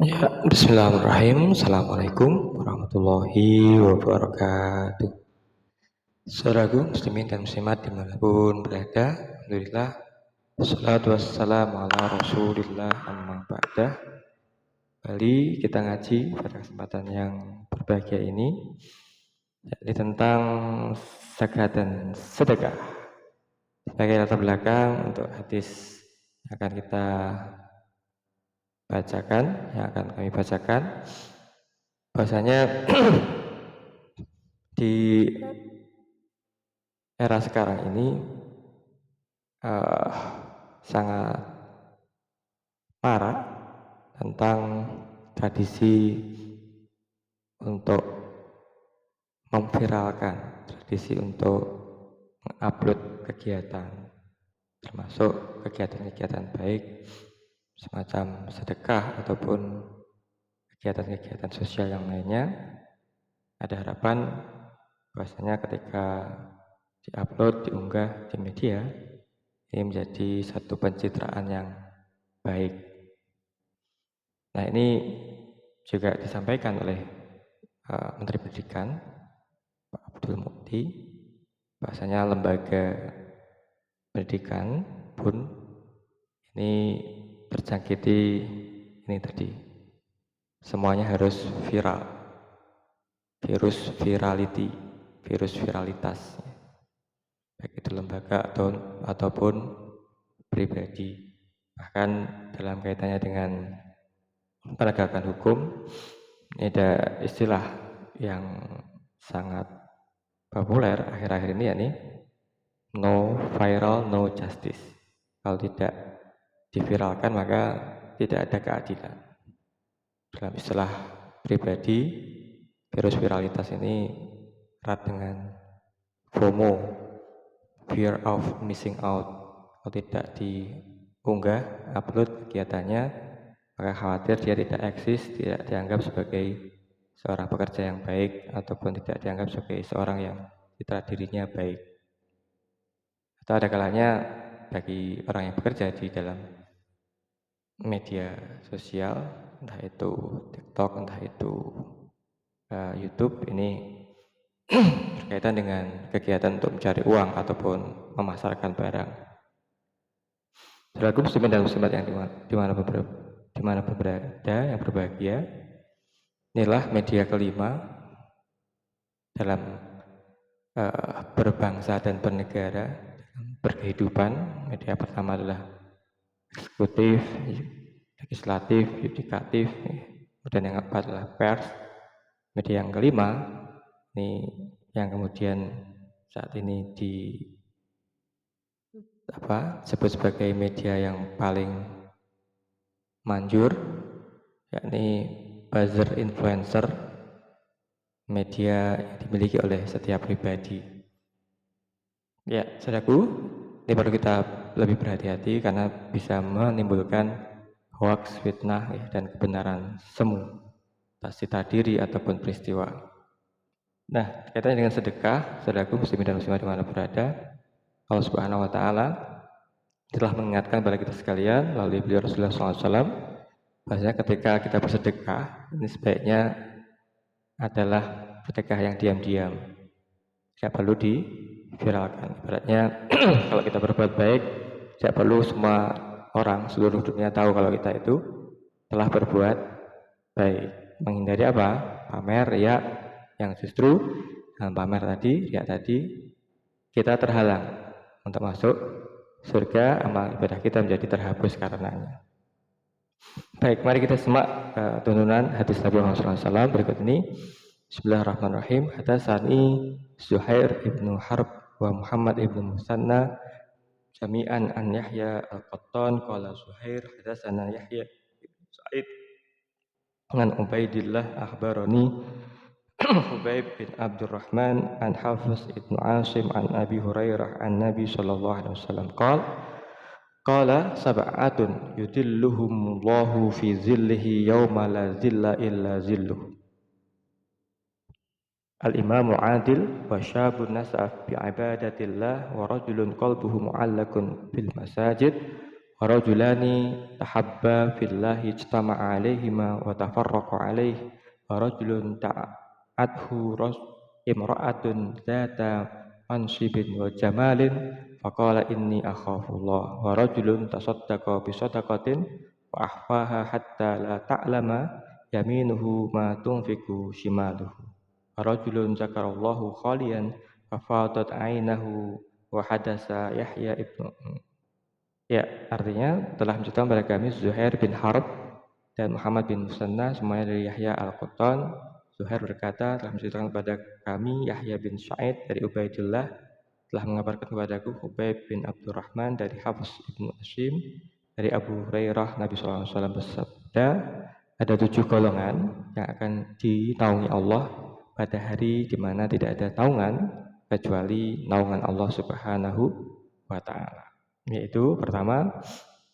Ya, bismillahirrahmanirrahim. Assalamualaikum warahmatullahi wabarakatuh. Saudaraku muslimin dan muslimat dimanapun berada, alhamdulillah, wassalatu wassalamu ala rasulillah amma ba'dah. Kembali kita ngaji pada kesempatan yang berbahagia ini, yakni tentang zakat dan sedekah. Sebagai latar belakang untuk hadis yang akan kita bacakan, yang akan kami bacakan, bahasanya di era sekarang ini eh, sangat parah tentang tradisi untuk memviralkan, tradisi untuk mengupload kegiatan, termasuk kegiatan-kegiatan baik semacam sedekah ataupun kegiatan-kegiatan sosial yang lainnya. Ada harapan bahwasanya ketika diupload, diunggah di media, ini menjadi satu pencitraan yang baik. Nah, ini juga disampaikan oleh Menteri Pendidikan Pak Abdul Mukti, bahwasanya lembaga pendidikan pun ini terjangkiti ini tadi, semuanya harus viral, virus viralitas, baik itu lembaga ataupun pribadi. Bahkan dalam kaitannya dengan penegakan hukum, ini ada istilah yang sangat populer akhir-akhir ini, yakni no viral, no justice. Kalau tidak diviralkan maka tidak ada keadilan. Dalam istilah pribadi, virus viralitas ini erat dengan FOMO, fear of missing out. Kalau tidak diunggah, upload kegiatannya, maka khawatir dia tidak eksis, tidak dianggap sebagai seorang pekerja yang baik, ataupun tidak dianggap sebagai seorang yang citra dirinya baik. Atau ada kalanya bagi orang yang bekerja di dalam media sosial, entah itu TikTok, entah itu YouTube, ini berkaitan dengan kegiatan untuk mencari uang ataupun memasarkan barang. Saudaraku muslimin dan muslimat yang dimanapun berada yang berbahagia, inilah media kelima dalam berbangsa dan bernegara, berkehidupan. Media pertama adalah eksekutif, legislatif, yudikatif, kemudian yang keempat adalah pers. Media yang kelima ini yang kemudian saat ini disebut sebagai media yang paling manjur, yakni buzzer influencer, media yang dimiliki oleh setiap pribadi. Ya, saudaraku, ini perlu kita lebih berhati-hati karena bisa menimbulkan hoax, fitnah, dan kebenaran semu atas citra diri ataupun peristiwa. Nah, kaitannya dengan sedekah, saudaraku muslimin dan muslimat dimana berada, Allah Subhanahu wa Ta'ala telah mengingatkan kepada kita sekalian melalui beliau Rasulullah SAW, bahwasanya ketika kita bersedekah, ini sebaiknya adalah sedekah yang diam-diam, tidak perlu diviralkan. Ibaratnya kalau kita berbuat baik, tidak perlu semua orang seluruh dunia tahu kalau kita itu telah berbuat baik. Menghindari apa? Pamer, riya, yang justru dengan pamer tadi, riya tadi, kita terhalang untuk masuk surga, amal ibadah kita menjadi terhapus karenanya. Baik, mari kita simak tuntunan hadis Nabi Muhammad SAW berikut ini. Bismillahirrahmanirrahim. Hadatsani Zuhair ibnu Harb wa Muhammad ibnu Musanna jami'an an Yahya al-Qattan qala Zuhair hadatsana Yahya ibnu Sa'id an Ubaidillah akhbarani Hubaib bin Abdurrahman an Hafiz ibnu Asim an Abi Hurairah an Nabi sallallahu alaihi wasallam qala sab'atun yudilluhumullahu fi zillihi yawma la zilla illa zilluh. Al-imamu adil wa syabun nas'af bi ibadatillah wa rajulun qalbuhu mu'allakun bil masajid wa rajulani tahabba fillahi ijtama'a alaihima wa tafarraqa alaihi wa rajulun ta'athu imra'atun dzata mansibin wa jamalin faqala inni akhafullah wa rajulun tasaddaqa bi shadaqatin wa akhfaha hatta la ta'lama yaminuhu ma tunfiqu shimaluhu wa rajulun zakarallahu khaliyan fa fadat 'ainahu wa hadasa Yahya ibnu. Ya, artinya telah menceritakan kepada kami Zuhair bin Harb dan Muhammad bin Musanna semuanya dari Yahya al-Qattan. Zuhair berkata telah menceritakan kepada kami Yahya bin Sa'id dari Ubaidillah telah mengabarkan kepadaku Hubayb bin Abdurrahman dari Hafs ibnu Asim dari Abu Hurairah Nabi SAW bersabda, ada 7 golongan yang akan dinaungi Allah pada hari di mana tidak ada naungan kecuali naungan Allah Subhanahu wa Ta'ala. Yaitu pertama,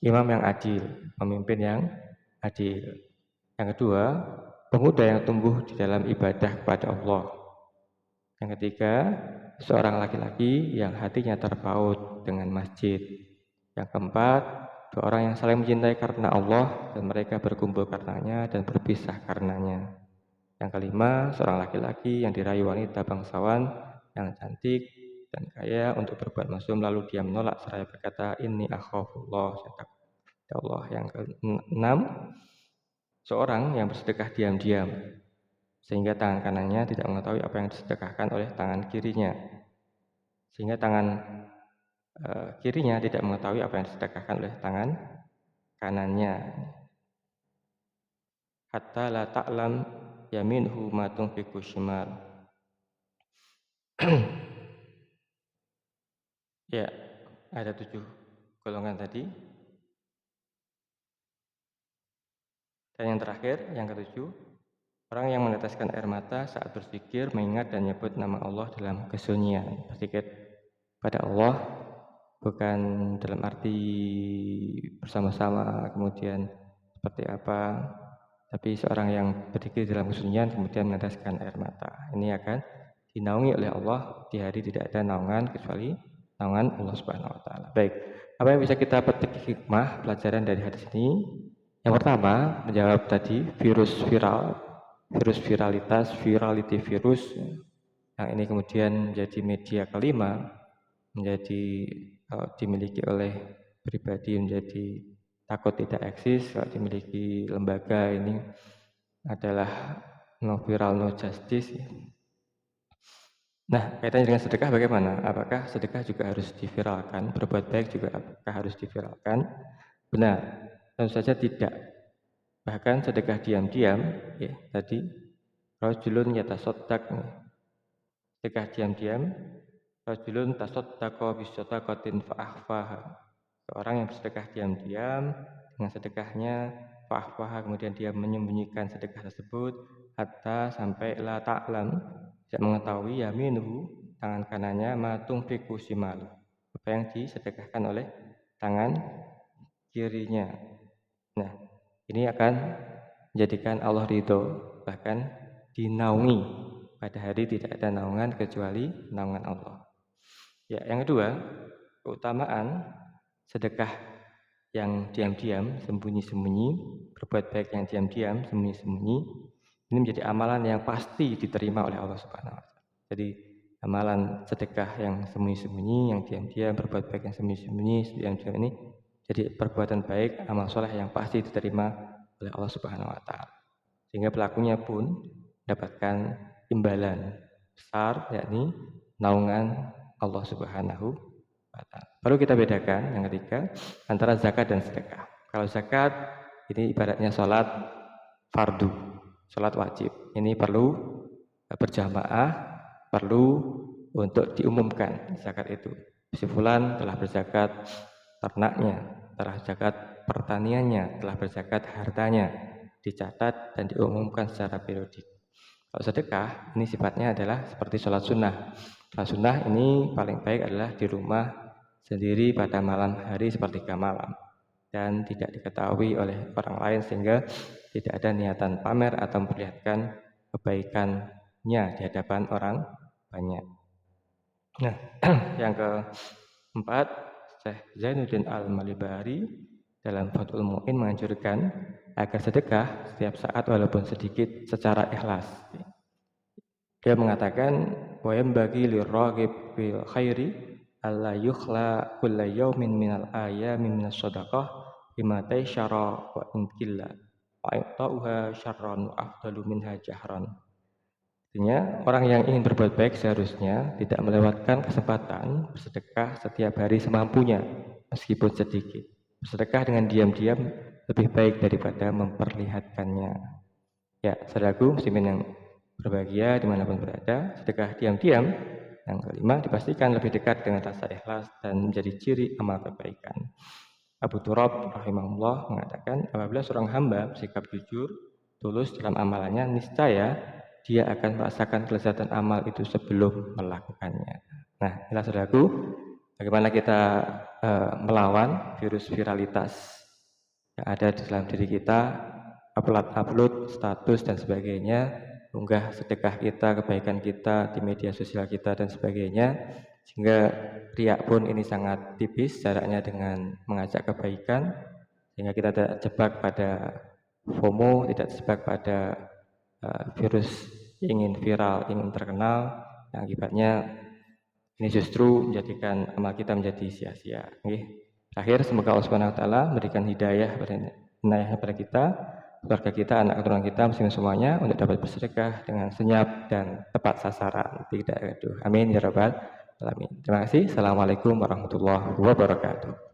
imam yang adil, pemimpin yang adil. Yang kedua, pemuda yang tumbuh di dalam ibadah kepada Allah. Yang ketiga, seorang laki-laki yang hatinya terpaut dengan masjid. Yang keempat, 2 orang yang saling mencintai karena Allah dan mereka berkumpul karenanya dan berpisah karenanya. Yang kelima, seorang laki-laki yang dirayu wanita bangsawan yang cantik dan kaya untuk berbuat mesum lalu dia menolak seraya berkata inni akhafullah, saya takut ya Allah. Yang keenam, seorang yang bersedekah diam-diam sehingga tangan kanannya tidak mengetahui apa yang disedekahkan oleh tangan kirinya, sehingga tangan kirinya tidak mengetahui apa yang disedekahkan oleh tangan kanannya. Hatta la ta'lam yaminhu ma tunfiqu shimal. Ya, ada 7 golongan tadi. Dan yang terakhir, yang ke-7, orang yang meneteskan air mata saat berzikir, mengingat dan menyebut nama Allah dalam kesunyian. Berzikir pada Allah bukan dalam arti bersama-sama kemudian seperti apa, tapi seorang yang berzikir dalam kesunyian kemudian meneteskan air mata. Ini akan dinaungi oleh Allah di hari tidak ada naungan kecuali naungan Allah Subhanahu wa Ta'ala. Baik, apa yang bisa kita petik hikmah pelajaran dari hadis ini? Yang pertama, menjawab tadi virus viralitas, virality virus yang ini kemudian menjadi media kelima, menjadi dimiliki oleh pribadi menjadi takut tidak eksis. Kalau dimiliki lembaga ini adalah no viral no justice. Nah, kaitannya dengan sedekah bagaimana? Apakah sedekah juga harus diviralkan? Berbuat baik juga apakah harus diviralkan? Benar, tentu saja tidak. Bahkan sedekah diam-diam, ya tadi, rajulun yatasaddaq, sedekah diam-diam, rajulun tasaddaqa bisadaqatin fa'akhfaha. Seorang yang bersedekah diam-diam dengan sedekahnya fa'akhfaha, kemudian dia menyembunyikan sedekah tersebut hatta sampai la ta'lam, tidak mengetahui yaminuhu, tangan kanannya ma tunfiqu shimalu, apa yang disedekahkan oleh tangan kirinya. Nah, ini akan menjadikan Allah ridho, bahkan dinaungi pada hari tidak ada naungan kecuali naungan Allah. Ya, yang kedua, keutamaan sedekah yang diam-diam, sembunyi-sembunyi, berbuat baik yang diam-diam, sembunyi-sembunyi, ini menjadi amalan yang pasti diterima oleh Allah Subhanahu wa Ta'ala. Jadi amalan sedekah yang sembunyi-sembunyi, yang diam-diam, berbuat baik yang sembunyi-sembunyi, diam-diam ini jadi perbuatan baik, amal soleh yang pasti diterima oleh Allah Subhanahu wa Ta'ala. Sehingga pelakunya pun mendapatkan imbalan besar, yakni naungan Allah Subhanahu wa Ta'ala. Perlu kita bedakan yang ketiga antara zakat dan sedekah. Kalau zakat ini ibaratnya sholat fardu, sholat wajib. Ini perlu berjamaah, perlu untuk diumumkan zakat itu. Si fulan telah berzakat ternaknya, telah zakat pertaniannya, telah berzakat hartanya, dicatat dan diumumkan secara periodik. Kalau sedekah ini sifatnya adalah seperti sholat sunnah. Sholat sunnah ini paling baik adalah di rumah sendiri pada malam hari sepertiga malam dan tidak diketahui oleh orang lain sehingga tidak ada niatan pamer atau memperlihatkan kebaikannya di hadapan orang banyak. Nah, yang keempat, Syekh Zainuddin Al-Malibari dalam Fathul Mu'in menganjurkan agar sedekah setiap saat walaupun sedikit secara ikhlas. Dia mengatakan wa yambaghi liraghib fil khairi alla yukhla kulla yawmin minal ayami minas shadaqah bima taisyara wa in qilla wa ta'uha syarran wa afdalu minha jahran. Artinya, orang yang ingin berbuat baik seharusnya tidak melewatkan kesempatan bersedekah setiap hari semampunya, meskipun sedikit. Bersedekah dengan diam-diam lebih baik daripada memperlihatkannya. Ya, saudaraku muslimin yang berbahagia dimanapun berada, sedekah diam-diam yang kelima dipastikan lebih dekat dengan rasa ikhlas dan menjadi ciri amal kebaikan. Abu Turab rahimahullah mengatakan, apabila seorang hamba bersikap jujur, tulus dalam amalannya, niscaya dia akan merasakan kelezatan amal itu sebelum melakukannya. Nah, inilah saudaraku, bagaimana kita melawan virus viralitas yang ada di dalam diri kita, upload status dan sebagainya, unggah sedekah kita, kebaikan kita di media sosial kita dan sebagainya, sehingga riak pun ini sangat tipis jaraknya dengan mengajak kebaikan, sehingga kita tidak terjebak pada FOMO, tidak terjebak pada virus ingin viral, ingin terkenal, yang akibatnya ini justru menjadikan amal kita menjadi sia-sia. Terakhir, semoga Allah Subhanahu wa taala memberikan hidayah kepada kita, keluarga kita, anak keturunan kita, muslim semuanya untuk dapat bersedekah dengan senyap dan tepat sasaran, tidak gaduh. Amin ya rabbal alamin. Terima kasih. Assalamualaikum warahmatullahi wabarakatuh.